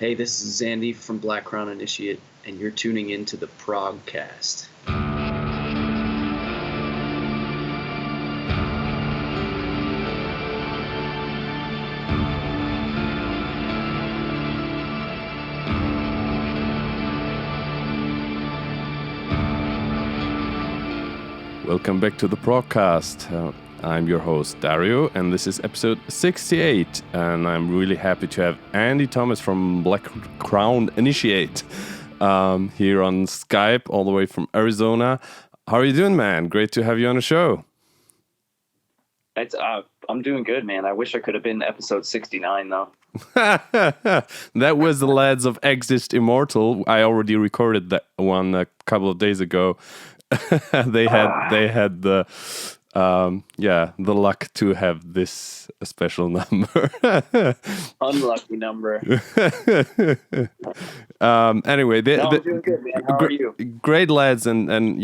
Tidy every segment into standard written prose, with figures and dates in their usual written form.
Hey, this is Zandy from Black Crown Initiate, and you're tuning in to the Progcast. Welcome back to the Progcast. I'm your host, Dario, and this is episode 68. And I'm really happy to have Andy Thomas from Black Crown Initiate here on Skype, all the way from Arizona. How are you doing, man? Great to have you on the show. I'm doing good, man. I wish I could have been episode 69, though. That was the lads of Exist Immortal. I already recorded that one a couple of days ago. They had the luck to have this special number. Unlucky number. Anyway, I'm doing good, man. How are you? Great lads, and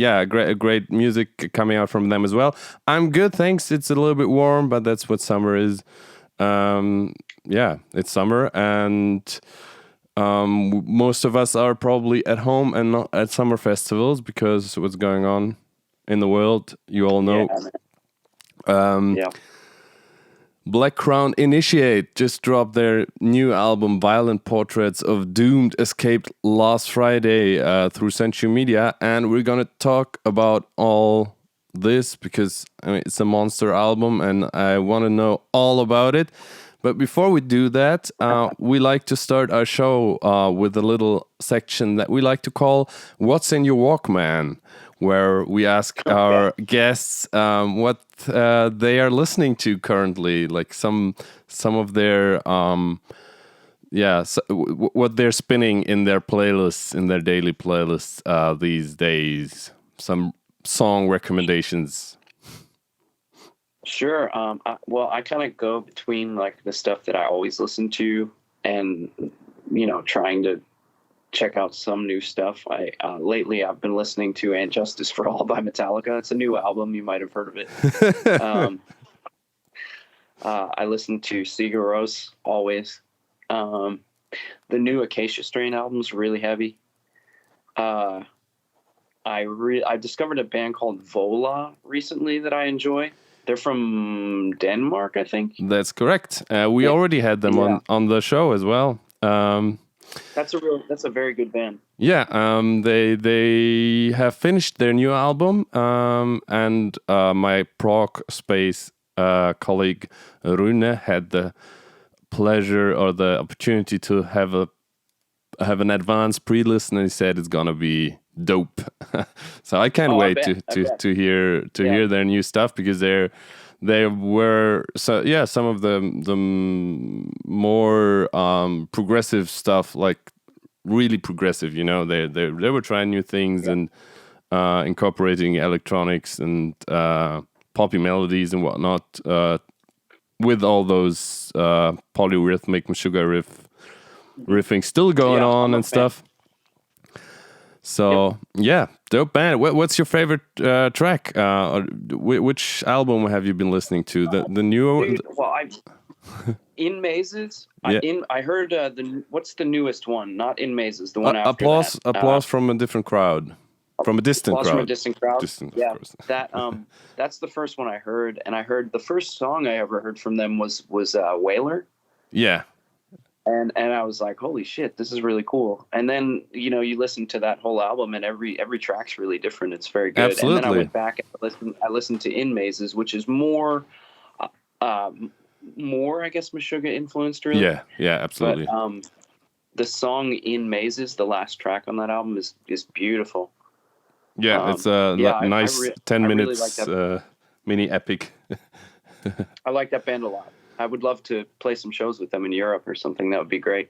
great music coming out from them as well. I'm good, thanks. It's a little bit warm, but that's what summer is. It's summer, and most of us are probably at home and not at summer festivals because what's going on in the world, you all know. Black Crown Initiate just dropped their new album Violent Portraits of Doomed Escaped last Friday through Century Media, and we're gonna talk about all this because it's a monster album and I want to know all about it. But before we do that, we like to start our show with a little section that we like to call What's in Your Walkman, where we ask our guests what they are listening to currently, like some of their, what they're spinning in their playlists, in their daily playlists these days. Some song recommendations. Sure. I kind of go between like the stuff that I always listen to and, trying to check out some new stuff. Lately I've been listening to And Justice for All by Metallica. It's a new album. You might have heard of it. I listen to Sigur always. The new Acacia Strain album's really heavy. I discovered a band called Vola recently that I enjoy. They're from Denmark, I think. That's correct. We already had them on the show as well. That's a very good band. Yeah, they have finished their new album, and my Progspace colleague Rune had the pleasure or the opportunity to have an advanced pre-listen, and he said it's gonna be dope. So I can't wait to hear their new stuff because they were some of the more progressive stuff, like really progressive. They were trying new things and incorporating electronics and poppy melodies and whatnot with all those polyrhythmic sugar riffing still going on and stuff. So dope band. What's your favorite track? Which album have you been listening to? The new? In Mazes. Yeah. I heard what's the newest one? Not In Mazes. The one after that. Applause from a different crowd. From a distant crowd. From a distant crowd. That's the first one I heard, and I heard the first song I ever heard from them was Whaler. Yeah. And I was like, holy shit, this is really cool. And then, you listen to that whole album and every track's really different. It's very good. Absolutely. And then I went back and I listened to In Mazes, which is more, I guess, Meshuggah influenced, really. Yeah, absolutely. But the song In Mazes, the last track on that album, is beautiful. Yeah, it's a nice 10 minutes really like mini epic. I like that band a lot. I would love to play some shows with them in Europe or something. That would be great.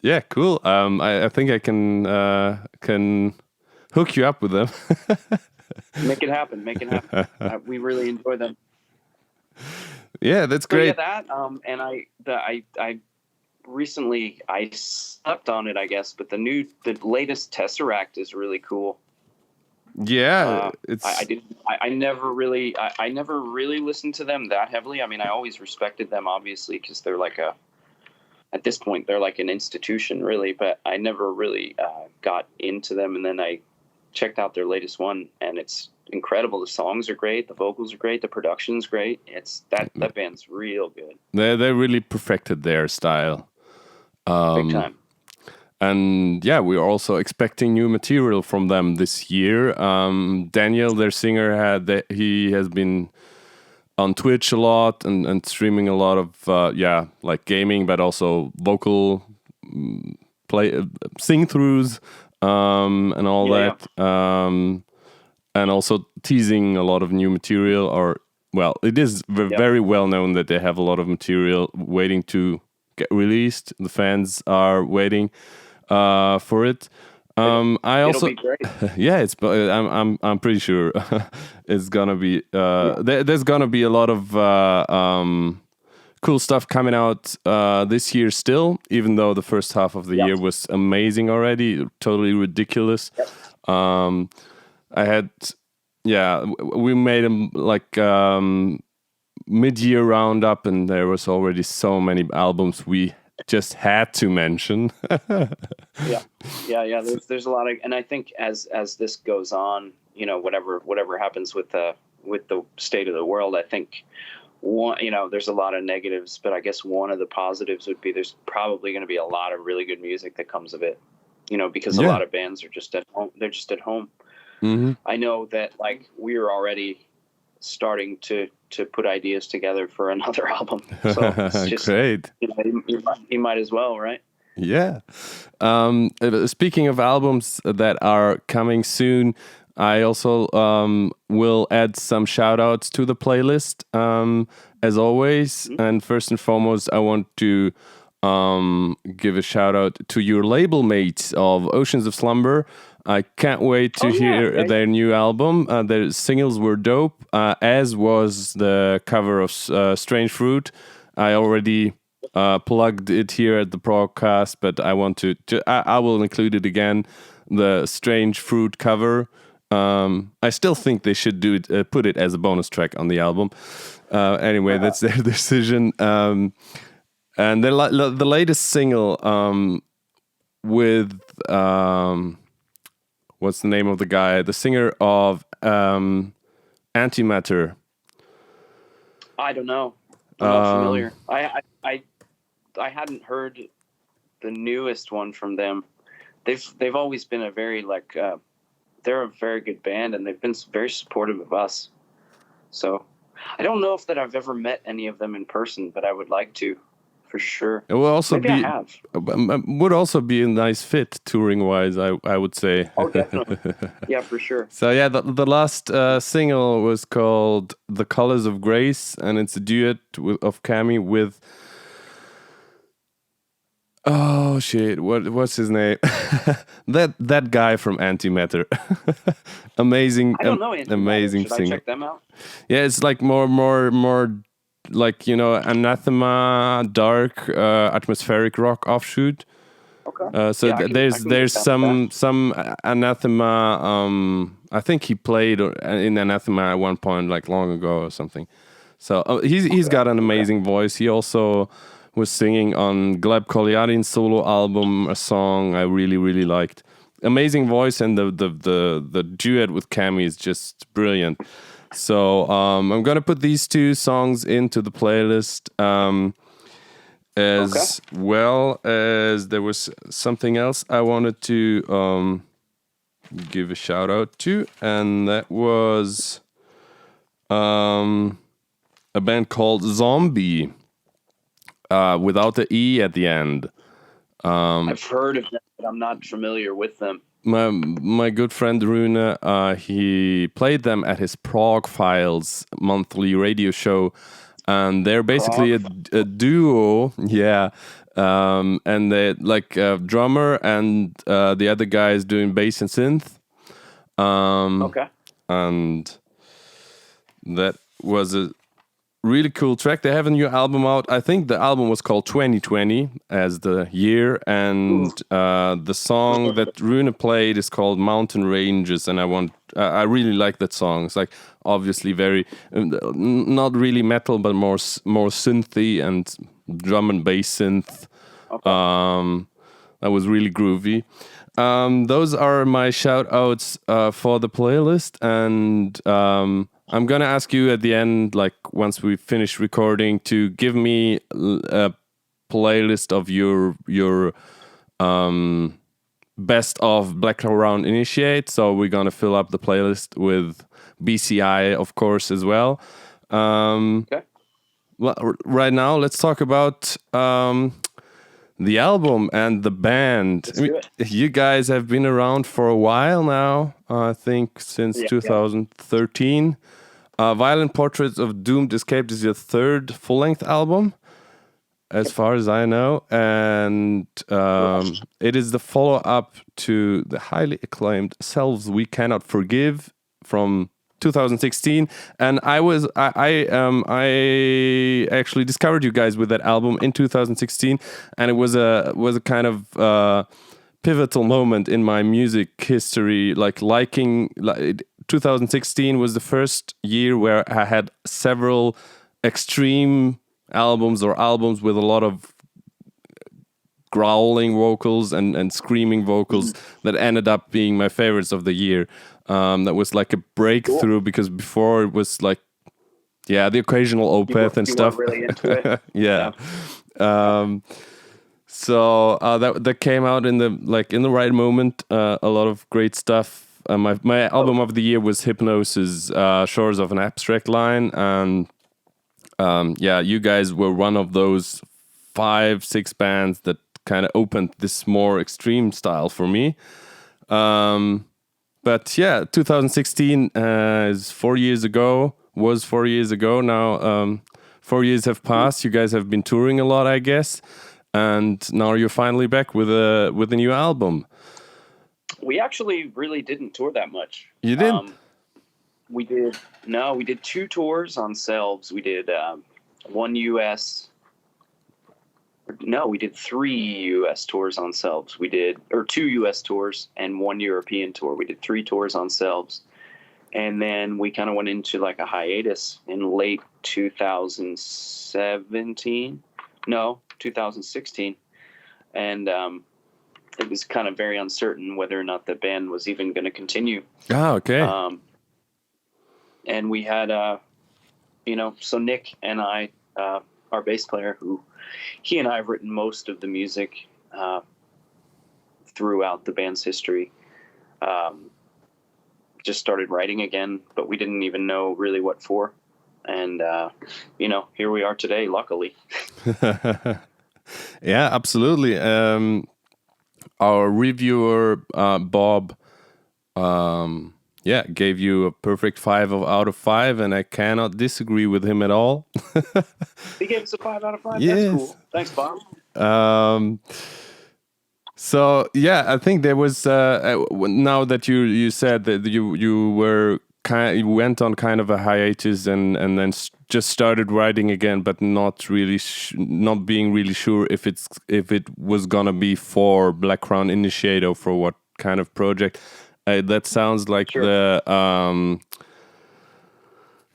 Yeah, cool. I think I can hook you up with them. Make it happen. We really enjoy them. Yeah, that's great. That and I recently I slept on it, I guess. But the latest TesseracT is really cool. Yeah, it's. I never really listened to them that heavily. I mean, I always respected them, obviously, because they're like a at this point they're like an institution, really. But I never really got into them, and then I checked out their latest one, and it's incredible. The songs are great, the vocals are great, the production's great. It's that band's real good. They really perfected their style. Big time. And yeah, we're also expecting new material from them this year. Daniel, their singer, he has been on Twitch a lot and streaming a lot of like gaming, but also vocal sing-throughs and all that. And also teasing a lot of new material. It is very well known that they have a lot of material waiting to get released. The fans are waiting for it. It'll be great. Yeah, I'm pretty sure it's gonna be. There's gonna be a lot of cool stuff coming out this year still. Even though the first half of the year was amazing already, totally ridiculous. We made a mid-year roundup, and there was already so many albums we just had to mention. There's a lot of, and I think as this goes on, whatever happens with the state of the world, I think there's a lot of negatives, but I guess one of the positives would be there's probably going to be a lot of really good music that comes of it. Because a lot of bands are just at home. They're just at home. Mm-hmm. I know that we're already starting to put ideas together for another album. So it's just great. You might as well, right? Yeah. Speaking of albums that are coming soon, I also will add some shout outs to the playlist as always. Mm-hmm. And first and foremost, I want to give a shout out to your label mates of Oceans of Slumber. I can't wait to hear their new album. Their singles were dope, as was the cover of Strange Fruit. I already plugged it here at the Progcast, but I want I will include it again. The Strange Fruit cover. I still think they should do it, put it as a bonus track on the album. Anyway, that's their decision. And the latest single with what's the name of the guy? The singer of Antimatter. I don't know. I'm not familiar. I hadn't heard the newest one from them. They've always been a very they're a very good band, and they've been very supportive of us. So I don't know if that I've ever met any of them in person, but I would like to. For sure. It will also would also be a nice fit touring wise, I would say. Oh, definitely. Yeah, for sure. So yeah, the last single was called "The Colors of Grace," and it's a duet of Cami with. Oh shit! What's his name? that guy from Antimatter. Amazing. I don't know. Amazing singer. Should I check them out? Yeah, it's more. Anathema, dark, atmospheric rock offshoot. Okay. There's some Anathema. I think he played in Anathema at one point, long ago or something. So he's got an amazing voice. He also was singing on Gleb Kolyadin's solo album a song I really really liked. Amazing voice, and the duet with Cami is just brilliant. So I'm gonna put these two songs into the playlist, as well as there was something else I wanted to give a shout out to, and that was a band called Zombi, without the E at the end. I've heard of them, but I'm not familiar with them. My good friend Rune, he played them at his Prog Files monthly radio show, and they're basically a duo, and they a drummer and the other guy is doing bass and synth. And that was a really cool track. They have a new album out. I think the album was called 2020 as the year, and the song that Rune played is called Mountain Ranges, and I really like that song. It's obviously very not really metal, but more synthy and drum and bass synth. Okay. That was really groovy. Those are my shout outs for the playlist, and I'm gonna ask you at the end, like once we finish recording, to give me a playlist of your best of Black Round Initiate. So we're gonna fill up the playlist with BCI, of course, as well. Okay. Well, right now, let's talk about the album and the band. Let's do it. You guys have been around for a while now, I think since 2013. Violent Portraits of Doomed Escaped is your third full-length album, as far as I know. And it is the follow-up to the highly acclaimed Selves We Cannot Forgive from 2016, and I actually discovered you guys with that album in 2016, and it was a kind of pivotal moment in my music history. Like 2016 was the first year where I had several extreme albums with a lot of growling vocals and screaming vocals that ended up being my favorites of the year. That was like a breakthrough, because before it was like, the occasional Opeth and stuff. You were really into it. Yeah. So that came out in the right moment. A lot of great stuff. My album of the year was Hypnosis, Shores of an Abstract Line, and you guys were one of those 5-6 bands that kind of opened this more extreme style for me. But 2016 is 4 years ago. Was 4 years ago now. 4 years have passed. You guys have been touring a lot, I guess, and now you're finally back with a new album. We actually really didn't tour that much. You didn't? We did 2 tours on Selves. We did one US. No, we did 3 U.S. tours on Selves. 2 U.S. tours and 1 European tour. We did 3 tours on Selves. And then we kind of went into like a hiatus in late 2016. And it was kind of very uncertain whether or not the band was even going to continue. Ah, okay. And we had, so Nick and I, our bass player, he and I have written most of the music throughout the band's history. Just started writing again, but we didn't even know really what for. And, here we are today, luckily. Yeah, absolutely. Our reviewer, Bob, gave you a perfect 5 out of 5, and I cannot disagree with him at all. He gave us a 5 out of 5. Yes. That's cool. Thanks, Bob. So I think there was now that you said that you went on kind of a hiatus and then just started writing again, but not really not being really sure if it was gonna be for Black Crown Initiate or for what kind of project. That sounds like Sure.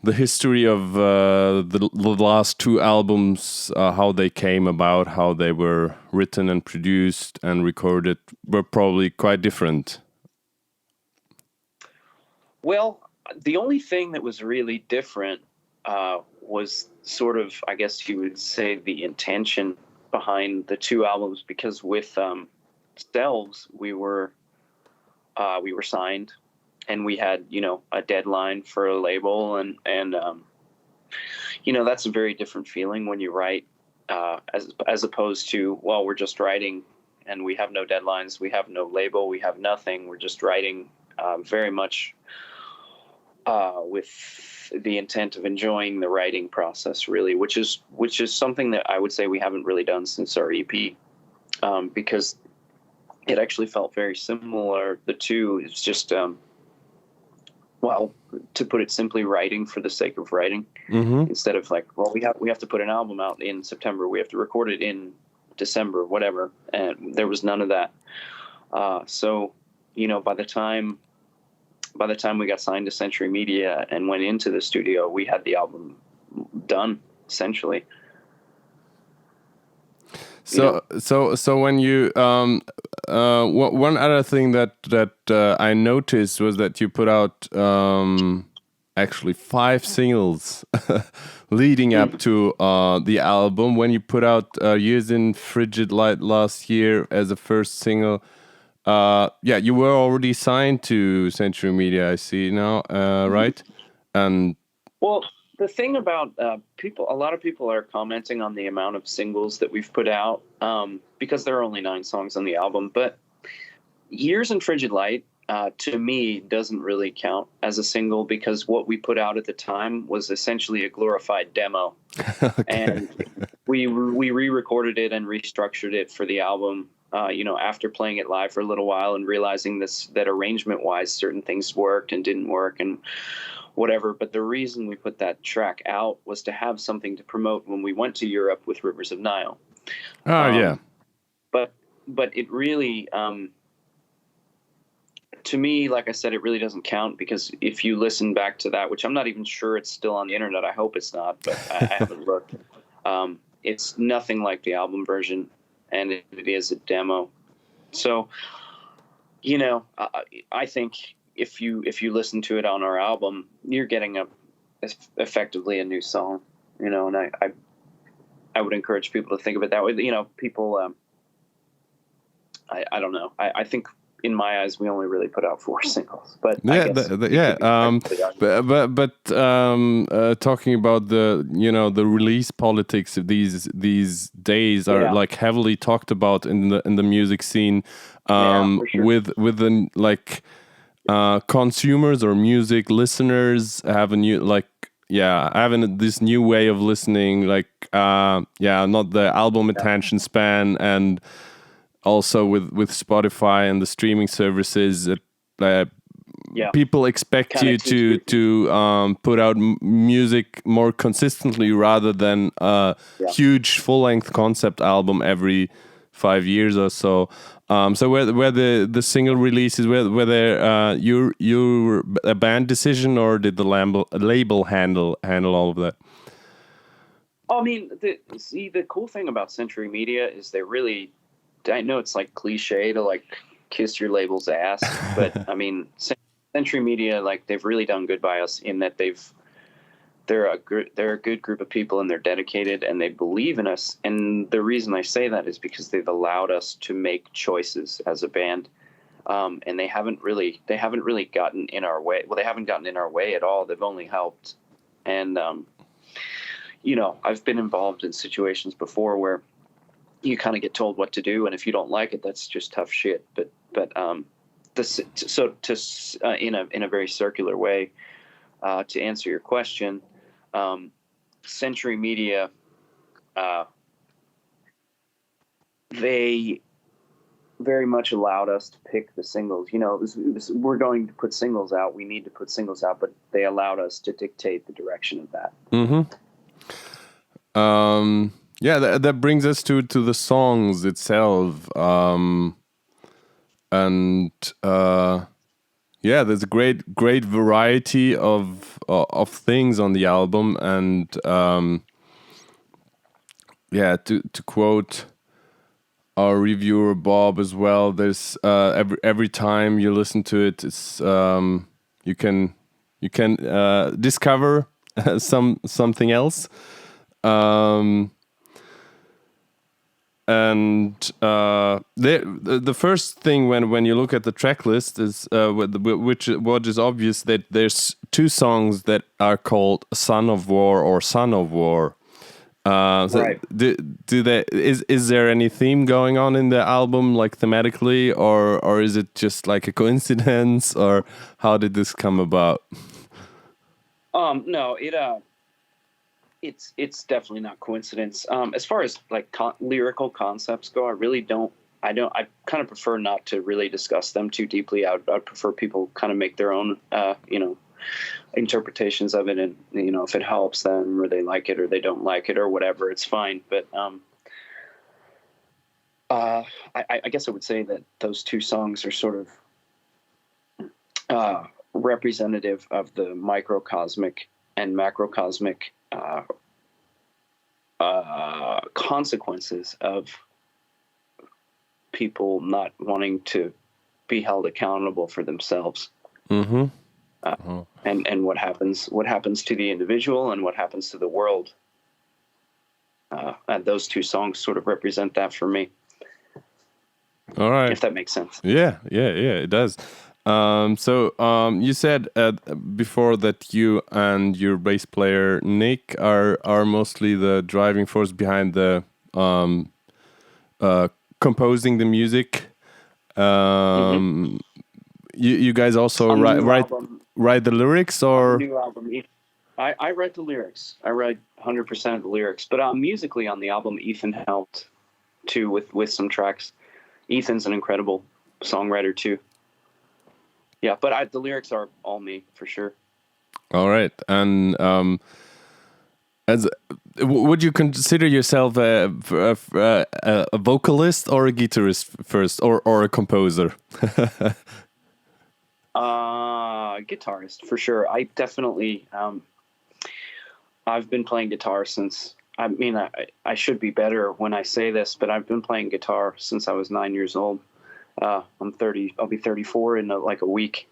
the history of the last 2 albums, how they came about, how they were written and produced and recorded, were probably quite different. Well, the only thing that was really different was sort of, I guess you would say, the intention behind the 2 albums, because with Selves, we were signed, and we had, a deadline for a label, and that's a very different feeling when you write, as opposed to, well, we're just writing and we have no deadlines, we have no label, we have nothing, we're just writing very much with the intent of enjoying the writing process, really, which is something that I would say we haven't really done since our EP, because it actually felt very similar. The 2 is just, to put it simply, writing for the sake of writing, instead of like, well, we have to put an album out in September, we have to record it in December, whatever. And there was none of that. So, by the time we got signed to Century Media and went into the studio, we had the album done, essentially. So when you one other thing that I noticed was that you put out actually 5 singles leading up to the album. When you put out Years in Frigid Light last year as a first single, you were already signed to Century Media, I see now, right? And well, the thing about people, a lot of people are commenting on the amount of singles that we've put out because there are only 9 songs on the album. But Years in Frigid Light, to me, doesn't really count as a single because what we put out at the time was essentially a glorified demo. Okay. And we re-recorded it and restructured it for the album. After playing it live for a little while and realizing that arrangement-wise, certain things worked and didn't work and whatever. But the reason we put that track out was to have something to promote when we went to Europe with Rivers of Nile. Yeah. But it really, to me, like I said, it really doesn't count because if you listen back to that, which I'm not even sure it's still on the internet, I hope it's not, but I haven't looked. It's nothing like the album version, and it is a demo. So, I think if you listen to it on our album, you're getting effectively a new song, and I would encourage people to think of it that way. People, I don't know. I think in my eyes, we only really put out 4 singles, but talking about the release politics of these days are like heavily talked about in the music scene, for sure. with the consumers or music listeners having this new way of listening, not the album attention span, and also with Spotify and the streaming services, people expect you to put out music more consistently rather than a huge full-length concept album every 5 years or so. So where the single releases, whether you're a band decision or did the label handle all of that? I mean, the cool thing about Century Media is they really, I know it's like cliche to kiss your label's ass, but I mean, Century Media, they've really done good by us in that they're a good group of people and they're dedicated and they believe in us. And the reason I say that is because they've allowed us to make choices as a band. And they haven't really gotten in our way. Well, they haven't gotten in our way at all. They've only helped. And, I've been involved in situations before where you kind of get told what to do, and if you don't like it, that's just tough shit. But in a very circular way, to answer your question, Century Media, they very much allowed us to pick the singles. We're going to put singles out. We need to put singles out, but they allowed us to dictate the direction of that. Mm-hmm. That brings us to the songs itself. There's a great variety of things on the album, and to quote our reviewer Bob as well, there's every time you listen to it, it's you can discover something else. The first thing when you look at the track list is what is obvious, that there's 2 songs that are called Son of War or Son of War. Right. Is there any theme going on in the album, thematically, or is it just a coincidence, or how did this come about? No, it's definitely not coincidence. As far as lyrical concepts go, I kind of prefer not to really discuss them too deeply. I'd prefer people kind of make their own, interpretations of it, and if it helps them, or they like it or they don't like it or whatever, it's fine. But I guess I would say that those 2 songs are sort of representative of the microcosmic and macrocosmic consequences of people not wanting to be held accountable for themselves. Mm-hmm. And what happens to the individual and what happens to the world. And those two songs sort of represent that for me. All right. If that makes sense. Yeah, it does. So you said before that you and your bass player Nick are mostly the driving force behind the composing the music. You guys also write the lyrics, or new album. I write the lyrics. I write 100% of the lyrics, but musically on the album, Ethan helped too with some tracks. Ethan's an incredible songwriter too. Yeah, but the lyrics are all me for sure. All right, and would you consider yourself a vocalist or a guitarist first, or a composer? Guitarist for sure. I definitely. I've been playing guitar since. I mean, I should be better when I say this, but I've been playing guitar since I was 9 years old. I'm 30. I'll be 34 in like a week.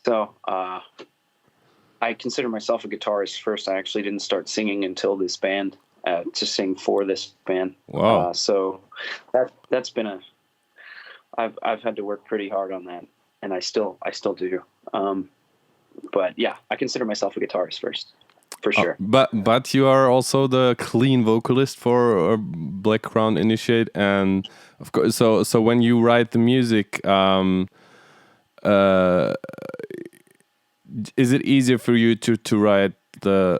So I consider myself a guitarist first. I actually didn't start singing until this band, to sing for this band. Wow. So that's been I've had to work pretty hard on that, and I still do. But yeah, I consider myself a guitarist first, for sure. But you are also the clean vocalist for Black Crown Initiate, and of course, so when you write the music, is it easier for you to write the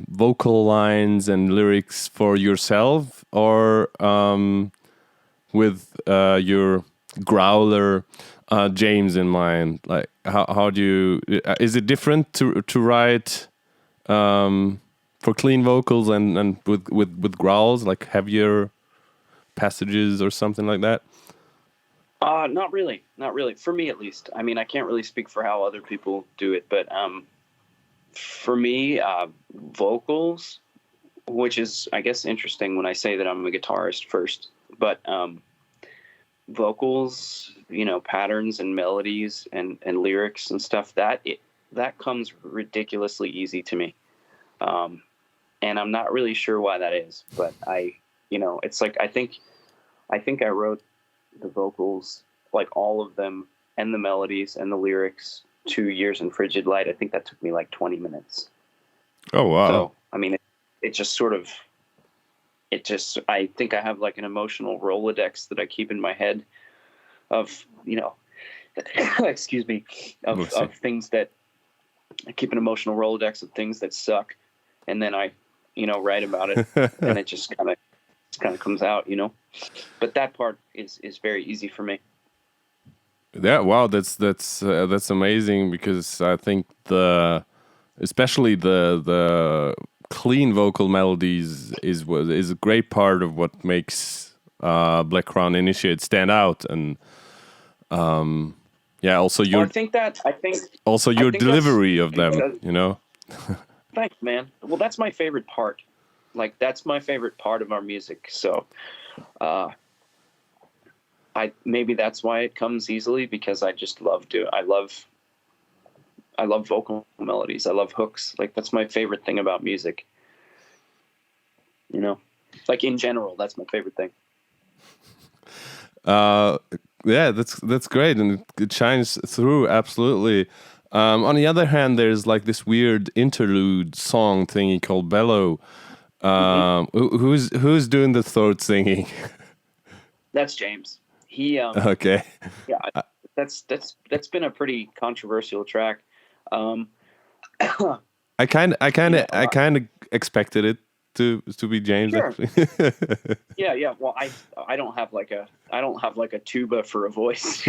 vocal lines and lyrics for yourself, or with your growler James in mind? Like how do you? Is it different to write for clean vocals and with growls, like heavier passages or something like that? Not really. For me, at least. I mean, I can't really speak for how other people do it, but for me, vocals, which is, I guess, interesting when I say that I'm a guitarist first, but vocals, patterns and melodies and lyrics and stuff, that comes ridiculously easy to me. And I'm not really sure why that is, but it's like, I think I wrote the vocals, like all of them, and the melodies and the lyrics 2 years in Frigid Light. I think that took me like 20 minutes. Oh, wow. So, I mean, it just sort of, I think I have like an emotional Rolodex that I keep in my head of, excuse me, of things that, I keep an emotional Rolodex of things that suck. And then I, write about it, and it just kind of comes out, but that part is very easy for me. Yeah, wow, that's amazing, because I think especially the clean vocal melodies is a great part of what makes Black Crown Initiate stand out, and also your delivery of them, Thanks, man. Well, that's my favorite part. Like, that's my favorite part of our music. So, maybe that's why it comes easily, because I just I love vocal melodies. I love hooks. Like, that's my favorite thing about music. Like, in general, that's my favorite thing. Yeah, that's great, and it shines through absolutely. On the other hand, there's like this weird interlude song thingy called Bellow. Who's doing the throat singing? That's James. He okay. Yeah, that's been a pretty controversial track. I kind of expected it to be James. Sure. Yeah. Well, I don't have like a tuba for a voice.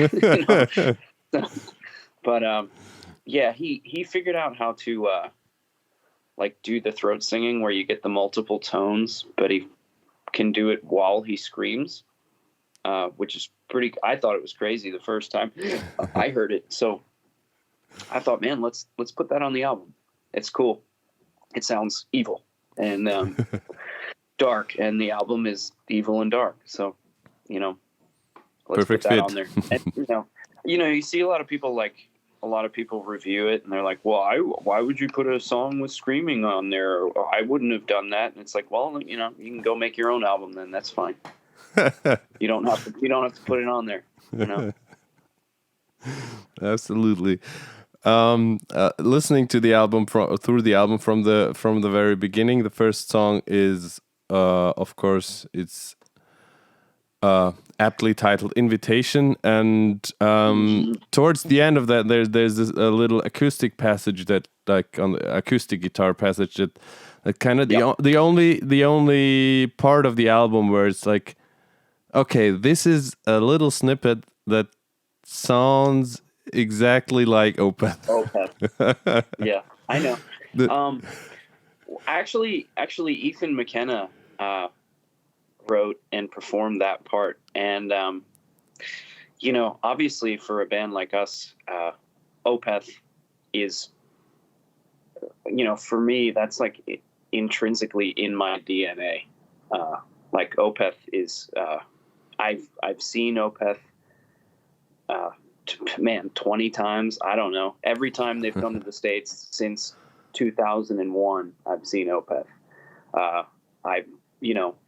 But yeah, he figured out how to like do the throat singing where you get the multiple tones, but he can do it while he screams, which is pretty. I thought it was crazy the first time I heard it. So I thought, man, let's put that on the album. It's cool. It sounds evil and dark, and the album is evil and dark. So, Let's Perfect put that fit. on there. And, you see a lot of people review it, and they're like, "Well, why would you put a song with screaming on there? Or, I wouldn't have done that." And it's like, well, you can go make your own album then. That's fine. You don't have to put it on there. Absolutely. Listening to the album through the album from the very beginning, the first song is, of course, it's aptly titled "Invitation," and towards the end of that, there's a little acoustic passage that, like on the acoustic guitar passage, that kind of the only part of the album where it's like, okay, this is a little snippet that sounds exactly like Opeth. Opeth. Yeah, I know. Actually, Ethan McKenna wrote and performed that part, and obviously for a band like us, Opeth is, for me, that's like intrinsically in my DNA. Like Opeth is, I've seen Opeth, 20 times. I don't know. Every time they've come to the States since 2001, I've seen Opeth.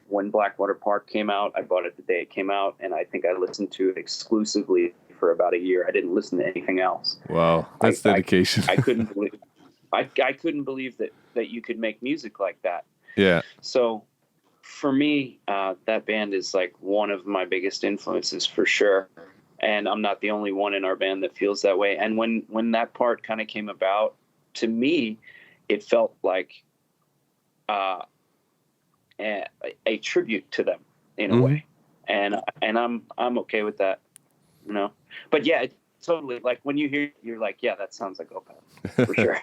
When Blackwater Park came out, I bought it the day it came out, and I think I listened to it exclusively for about a year. I didn't listen to anything else. Wow, that's dedication. I couldn't believe I couldn't believe that you could make music like that. Yeah. So for me, that band is like one of my biggest influences for sure. And I'm not the only one in our band that feels that way. And when that part kind of came about, to me, it felt like a tribute to them in a way, and I'm okay with that, But yeah, it's totally, like when you hear, you're like, yeah, that sounds like Opeth for sure.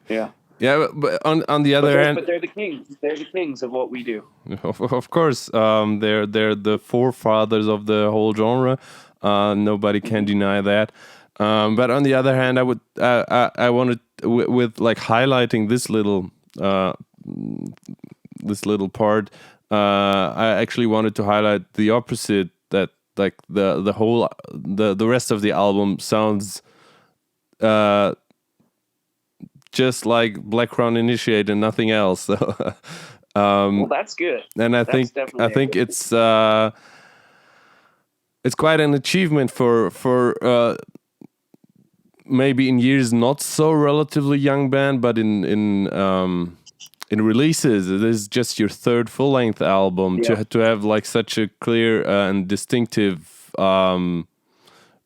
Yeah. Yeah, but on the other hand, but they're the kings. They're the kings of what we do. Of course, they're the forefathers of the whole genre. Nobody can deny that. But on the other hand, I wanted with like highlighting this little part. I actually wanted to highlight the opposite, that like the rest of the album sounds just like Black Crown Initiate and nothing else. So, well, that's good. And I think it's quite an achievement for maybe in years not so relatively young band, but in releases, it is just your third full length album. Yeah. To have like such a clear and distinctive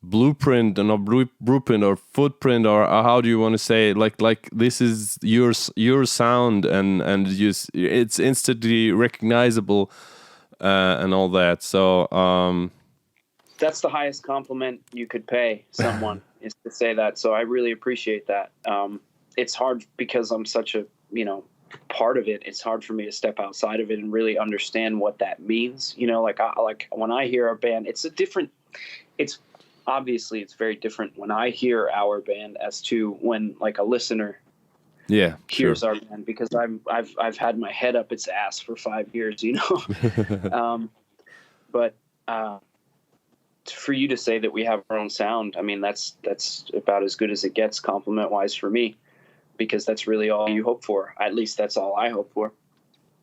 blueprint, and not blueprint or footprint, or how do you want to say it? Like this is your sound, and it's instantly recognizable and all that. So that's the highest compliment you could pay someone is to say that. So I really appreciate that. It's hard because I'm such a part of it. It's hard for me to step outside of it and really understand what that means. Like when I hear our band, it's obviously it's very different when I hear our band as to when like a listener hears our band, because I've had my head up its ass for 5 years, but for you to say that we have our own sound, I mean, that's about as good as it gets compliment wise for me, because that's really all you hope for. At least that's all I hope for.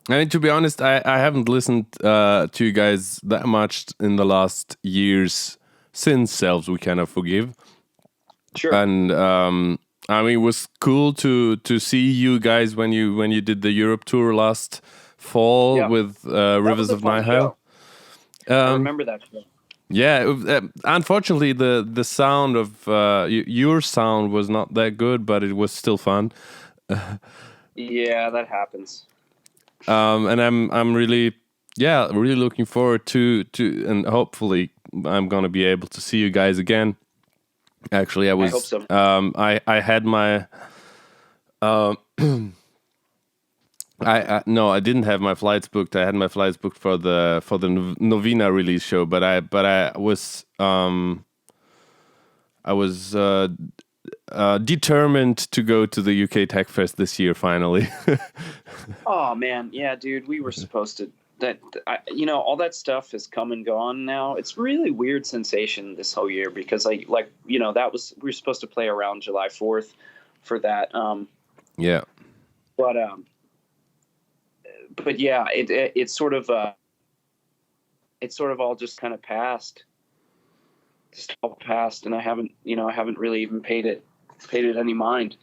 I mean, to be honest, I haven't listened to you guys that much in the last years since Selves We Cannot Forgive. Sure. And I mean, it was cool to see you guys when you did the Europe tour last fall with Rivers of Nihil. I remember that show. Yeah, unfortunately, the sound of your sound was not that good, but it was still fun. Yeah, that happens. And I'm really looking forward to and hopefully I'm gonna be able to see you guys again. Actually, I hope so. I had my I didn't have my flights booked. I had my flights booked for the Novena release show, but I was determined to go to the UK Tech Fest this year finally. Oh man, yeah, dude, we were supposed to all that stuff has come and gone now. It's really weird sensation this whole year because we were supposed to play around July 4th for that. Yeah. But yeah, it's sort of all just kind of passed. Just all passed, and I haven't really even paid it any mind.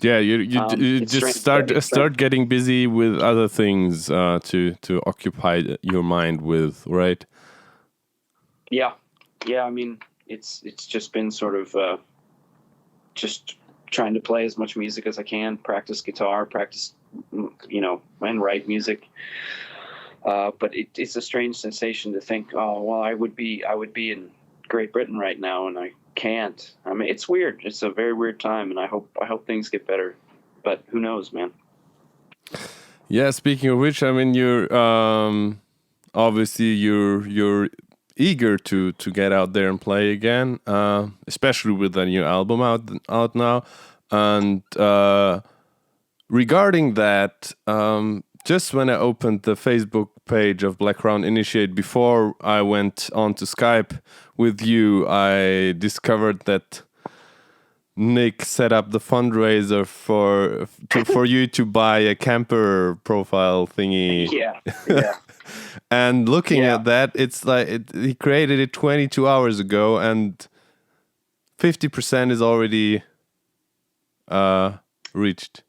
Yeah, you just start getting busy with other things to occupy your mind with, right? Yeah. I mean, it's just been sort of just trying to play as much music as I can, practice guitar, and write music. But it's a strange sensation to think, oh well, I would be in Great Britain right now, and I can't. I mean, it's weird. It's a very weird time, and I hope things get better. But who knows, man? Yeah. Speaking of which, I mean, you're obviously you're eager to get out there and play again, especially with a new album out now. And regarding that, just when I opened the Facebook page of Black Crown Initiate before I went on to Skype with you, I discovered that Nick set up the fundraiser for you to buy a camper profile thingy. Yeah. And looking at that, it's like he created it 22 hours ago, and 50% is already reached.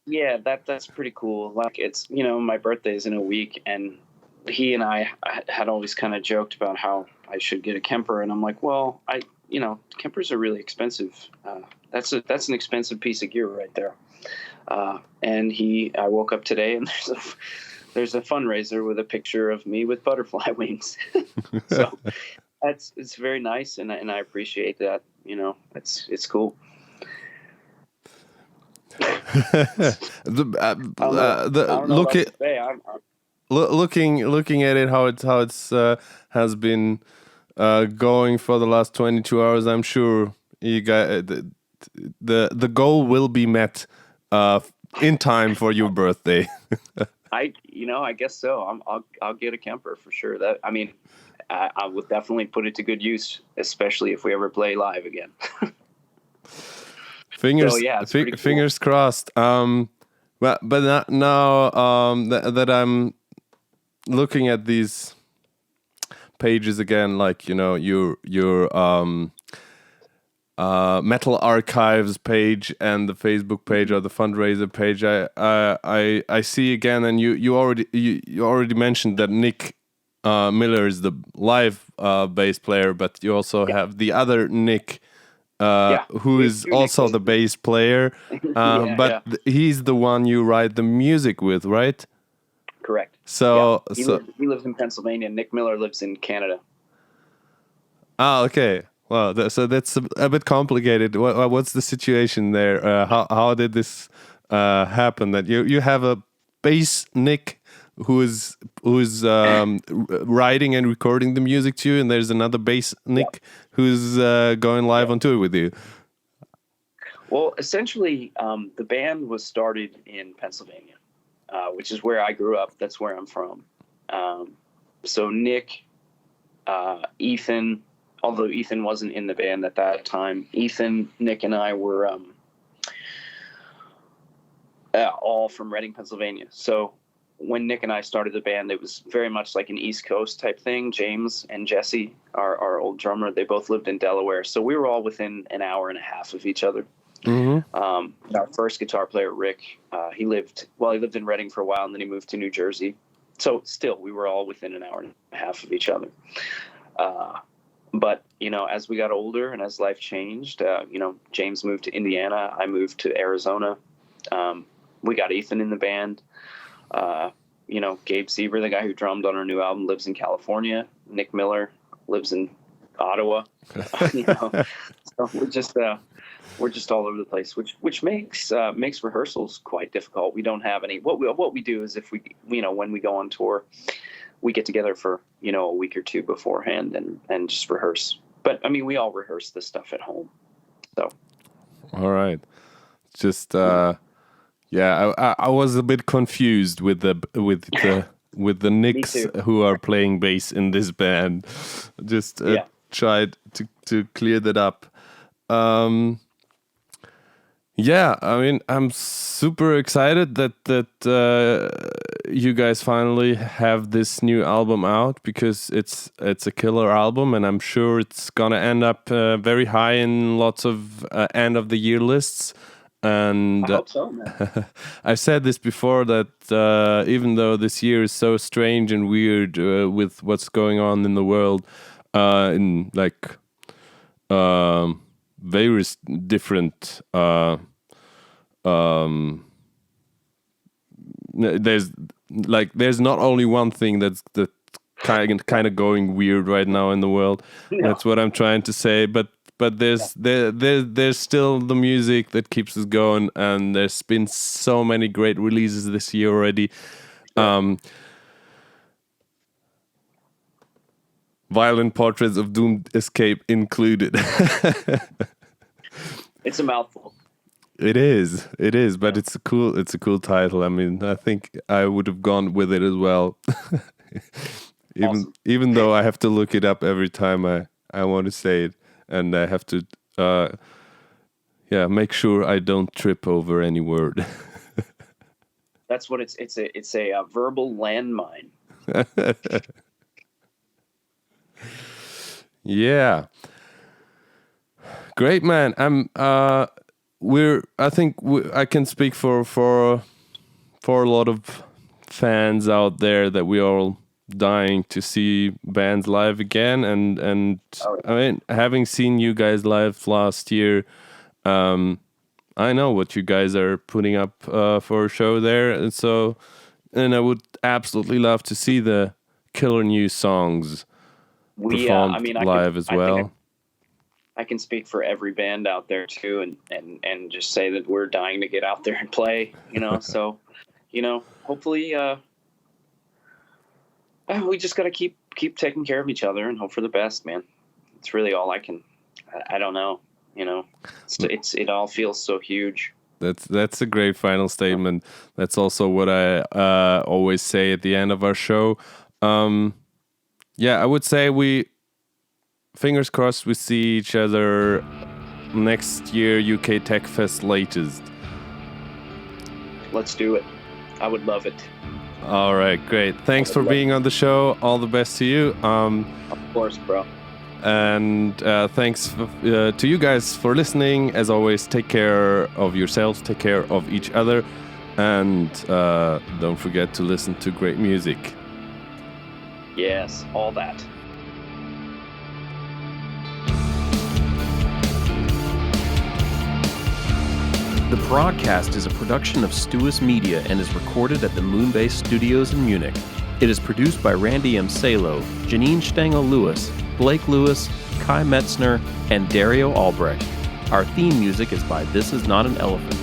Yeah, that's pretty cool. Like, it's, my birthday's in a week, and he and I had always kind of joked about how I should get a Kemper, and I'm like, well, Kempers are really expensive. That's an expensive piece of gear right there. And I woke up today, and there's a fundraiser with a picture of me with butterfly wings. So it's very nice, and I appreciate that. It's cool. Looking at it, how it's has been going for the last 22 hours, I'm sure you guys, the goal will be met in time for your birthday. I guess so. I'll get a Kemper for sure. I would definitely put it to good use, especially if we ever play live again. Fingers crossed. But now that I'm looking at these pages again, like your Metal Archives page and the Facebook page or the fundraiser page, I see again, and you already mentioned that Nick Miller is the live bass player, but you also have the other Nick. Who is also the bass player, but he's the one you write the music with, right? Correct. So, he lives in Pennsylvania. Nick Miller lives in Canada. Ah, okay. Well, so that's a bit complicated. What's the situation there? How did this happen? That you have a bass Nick who is writing and recording the music to you, and there's another bass Nick who's going live on tour with you. Well, essentially, the band was started in Pennsylvania, which is where I grew up. That's where I'm from. So Nick, Ethan, although Ethan wasn't in the band at that time, Ethan, Nick, and I were all from Reading, Pennsylvania. So when Nick and I started the band, it was very much like an East Coast type thing. James and Jesse, our old drummer, they both lived in Delaware. So we were all within an hour and a half of each other. Mm-hmm. Our first guitar player, Rick, he lived in Reading for a while, and then he moved to New Jersey. So still, we were all within an hour and a half of each other. But, as we got older and as life changed, James moved to Indiana. I moved to Arizona. We got Ethan in the band. Gabe Sieber, the guy who drummed on our new album, lives in California. Nick Miller lives in Ottawa. So we're just all over the place, which makes rehearsals quite difficult. We don't have any. What we do is, if we when we go on tour, we get together for a week or two beforehand and just rehearse. But I mean, we all rehearse this stuff at home. So. All right, just. I was a bit confused with the with the Nicks who are playing bass in this band. Just tried to clear that up. Yeah, I mean, I'm super excited that you guys finally have this new album out, because it's a killer album, and I'm sure it's gonna end up very high in lots of end of the year lists. And I hope so, man. I've said this before, that even though this year is so strange and weird with what's going on in the world, in like various different there's not only one thing that's kind of going weird right now in the world. No. That's what I'm trying to say, but there's still the music that keeps us going, and there's been so many great releases this year already. Violent Portraits of Doomed Escape included. It's a mouthful. It is, but it's a cool title. I mean, I think I would have gone with it as well. Even though I have to look it up every time I want to say it, and I have to make sure I don't trip over any word. That's what it's a verbal landmine. Yeah. Great, man. I think I can speak for a lot of fans out there that we are all dying to see bands live again, and I mean, having seen you guys live last year, I know what you guys are putting up for a show there, and I would absolutely love to see the killer new songs performed live as well. I can speak for every band out there too, and just say that we're dying to get out there and play, so, hopefully, we just got to keep taking care of each other and hope for the best, man. It's really all I don't know, it all feels so huge. That's a great final statement. That's also what I always say at the end of our show. I would say fingers crossed we see each other next year, UK Tech Fest latest. Let's do it. I would love it. All right, great. Thanks for being on the show. All the best to you. Of course, bro. And thanks to you guys for listening. As always, take care of yourselves, take care of each other, and don't forget to listen to great music. Yes, all that. The Progcast is a production of Stuus Media and is recorded at the Moonbase Studios in Munich. It is produced by Randy M. Salo, Janine Stengel-Lewis, Blake Lewis, Kai Metzner, and Dario Albrecht. Our theme music is by This Is Not an Elephant.